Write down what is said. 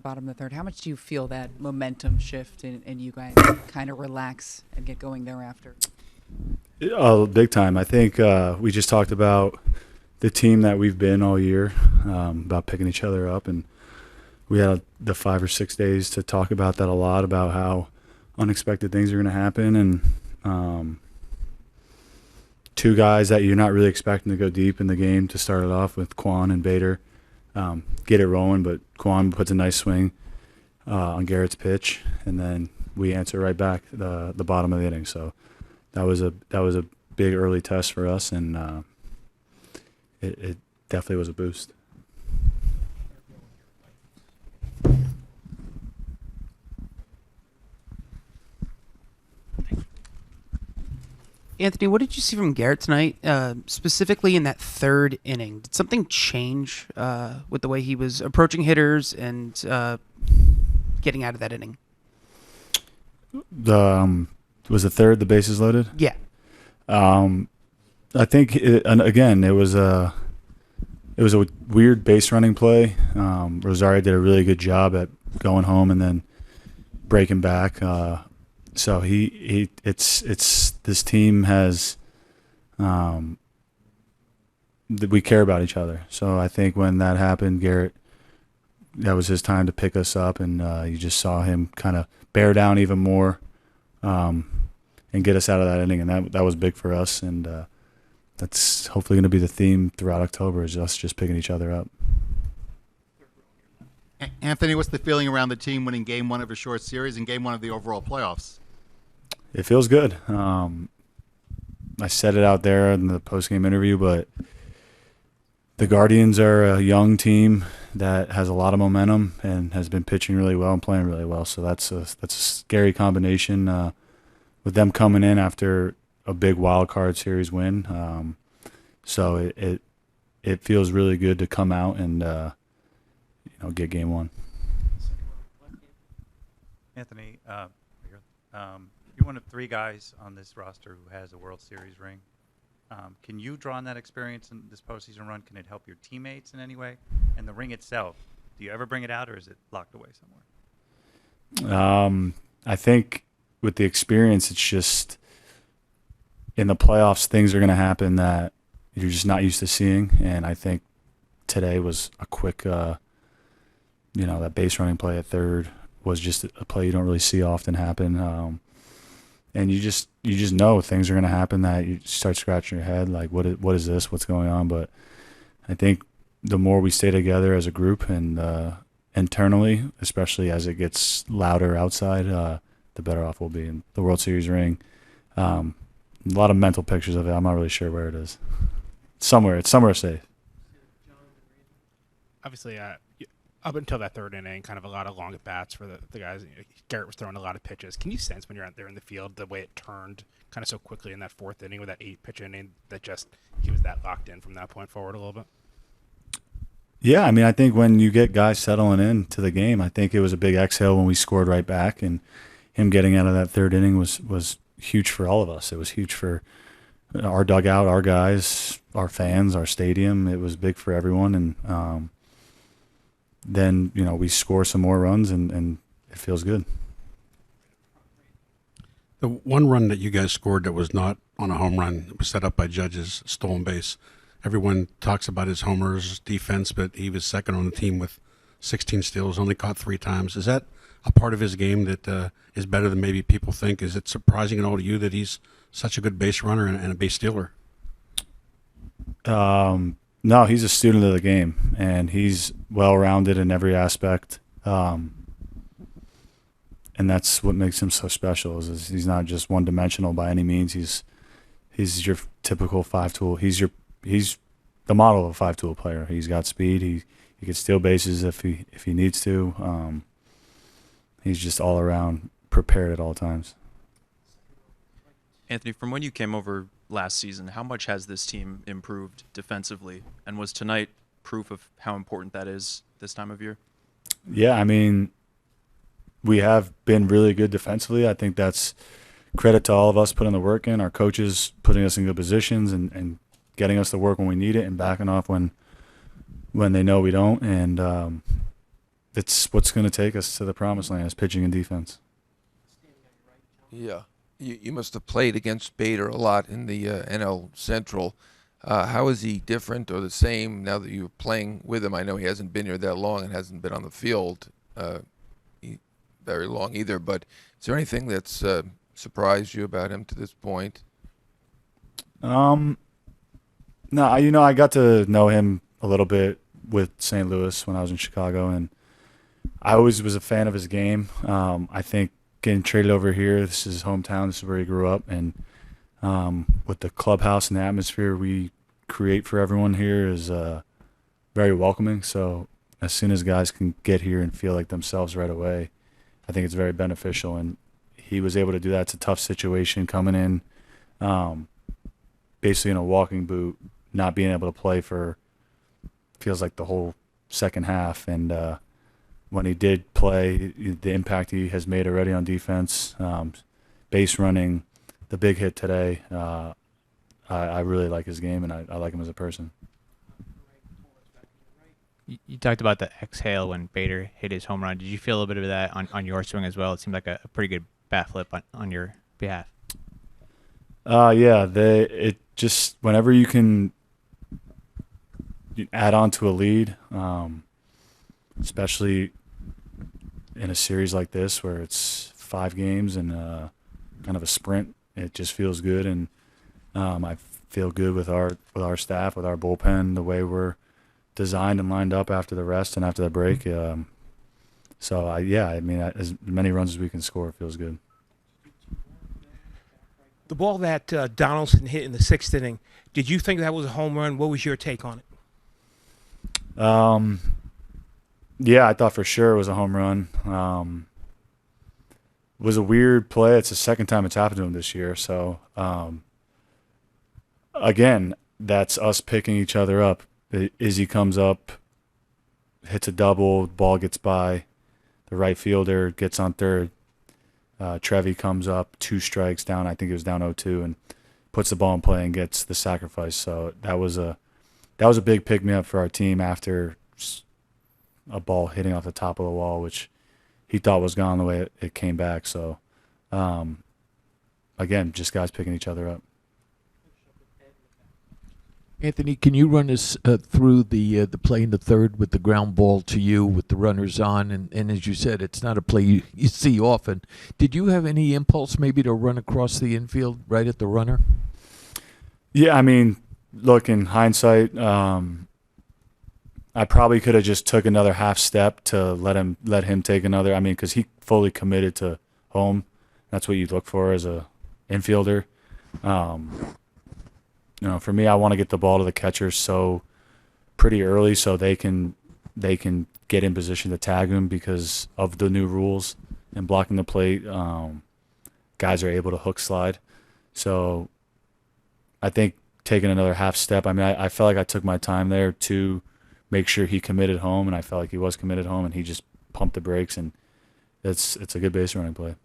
bottom of the third. How much do you feel that momentum shift and you guys kind of relax and get going thereafter? Oh, big time. I think we just talked about the team that we've been all year, about picking each other up, and we had the 5 or 6 days to talk about that a lot, about how unexpected things are going to happen, and two guys that you're not really expecting to go deep in the game to start it off with, Quan and Bader, get it rolling, but Quan puts a nice swing on Garrett's pitch, and then we answer right back the bottom of the inning. So that was a big early test for us, and it definitely was a boost. Anthony, what did you see from Garrett tonight, specifically in that third inning? Did something change with the way he was approaching hitters and getting out of that inning? Was the third the bases loaded? Yeah. I think it was a weird base running play. Rosario did a really good job at going home and then breaking back. So it's this team has we care about each other. So I think when that happened, Garrett, that was his time to pick us up, and you just saw him kind of bear down even more and get us out of that inning, and that was big for us, and that's hopefully going to be the theme throughout October, is us just picking each other up. Anthony, what's the feeling around the team winning Game 1 of a short series and Game 1 of the overall playoffs? It feels good. I said it out there in the post-game interview, but the Guardians are a young team that has a lot of momentum and has been pitching really well and playing really well. So that's a scary combination with them coming in after a big wild card series win. So it feels really good to come out and get Game 1. Anthony, you're one of 3 guys on this roster who has a World Series ring. Can you draw on that experience in this postseason run? Can it help your teammates in any way? And the ring itself, do you ever bring it out, or is it locked away somewhere? I think with the experience, it's just in the playoffs, things are going to happen that you're just not used to seeing. And I think today was a quick, that base running play at third was just a play you don't really see often happen. And you just know things are going to happen that you start scratching your head, like what is this? What's going on? But I think the more we stay together as a group and internally, especially as it gets louder outside, the better off we'll be. And the World Series ring, a lot of mental pictures of it. I'm not really sure where it is. It's somewhere safe. Obviously, up until that third inning, kind of a lot of long at-bats for the guys. Garrett was throwing a lot of pitches. Can you sense when you're out there in the field the way it turned kind of so quickly in that fourth inning with that 8-pitch inning that just he was that locked in from that point forward a little bit? Yeah, I mean, I think when you get guys settling in to the game, I think it was a big exhale when we scored right back, and him getting out of that third inning was huge for all of us. It was huge for our dugout, our guys, our fans, our stadium. It was big for everyone, and then we score some more runs, and it feels good. The one run that you guys scored that was not on a home run, it was set up by Judge's stolen base. Everyone talks about his homers, defense, but he was second on the team with 16 steals, only caught 3 times. Is that a part of his game that is better than maybe people think? Is it surprising at all to you that he's such a good base runner and a base stealer? No, he's a student of the game, and he's well-rounded in every aspect. And that's what makes him so special. Is he's not just one-dimensional by any means. He's your typical 5-tool. He's the model of a 5-tool player. He's got speed. He can steal bases if he needs to. He's just all around prepared at all times. Anthony, from when you came over last season, how much has this team improved defensively? And was tonight proof of how important that is this time of year? Yeah, I mean, we have been really good defensively. I think that's credit to all of us putting the work in, our coaches putting us in good positions and getting us the work when we need it and backing off when they know we don't. And it's what's going to take us to the promised land is pitching and defense. Yeah. You must have played against Bader a lot in the NL Central. How is he different or the same now that you're playing with him? I know he hasn't been here that long and hasn't been on the field very long either, but is there anything that's surprised you about him to this point? No, I got to know him a little bit with St. Louis when I was in Chicago, and I always was a fan of his game. I think getting traded over here, this is his hometown, this is where he grew up, and with the clubhouse and the atmosphere we create for everyone here is very welcoming. So as soon as guys can get here and feel like themselves right away, I think it's very beneficial. And he was able to do that. It's a tough situation coming in, basically in a walking boot, not being able to play for feels like the whole second half. And when he did play, the impact he has made already on defense, base running, the big hit today, I really like his game, and I like him as a person. You talked about the exhale when Bader hit his home run. Did you feel a little bit of that on your swing as well? It seemed like a pretty good bat flip on your behalf. Yeah, it just whenever you can add on to a lead, especially in a series like this where it's 5 games and kind of a sprint, it just feels good. And I feel good with our staff, with our bullpen, the way we're designed and lined up after the rest and after the break. So as many runs as we can score, it feels good. The ball that Donaldson hit in the 6th inning, did you think that was a home run? What was your take on it? Yeah, I thought for sure it was a home run. It was a weird play. It's the second time it's happened to him this year. So, again, that's us picking each other up. Izzy comes up, hits a double, ball gets by the right fielder, gets on third. Trevi comes up, 2 strikes down. I think it was down 0-2, and puts the ball in play and gets the sacrifice. So that was a big pick me up for our team after a ball hitting off the top of the wall, which he thought was gone the way it came back. So again, just guys picking each other up. Anthony, can you run us through the play in the third with the ground ball to you with the runners on? And as you said, it's not a play you see often. Did you have any impulse maybe to run across the infield right at the runner? Yeah, I mean, look, in hindsight, I probably could have just took another half step to let him take another. I mean, because he fully committed to home. That's what you look for as a infielder. For me, I want to get the ball to the catcher pretty early so they can get in position to tag him because of the new rules and blocking the plate. Guys are able to hook slide. So I think taking another half step, I mean, I felt like I took my time there to make sure he committed home, and I felt like he was committed home, and he just pumped the brakes, and it's a good base running play.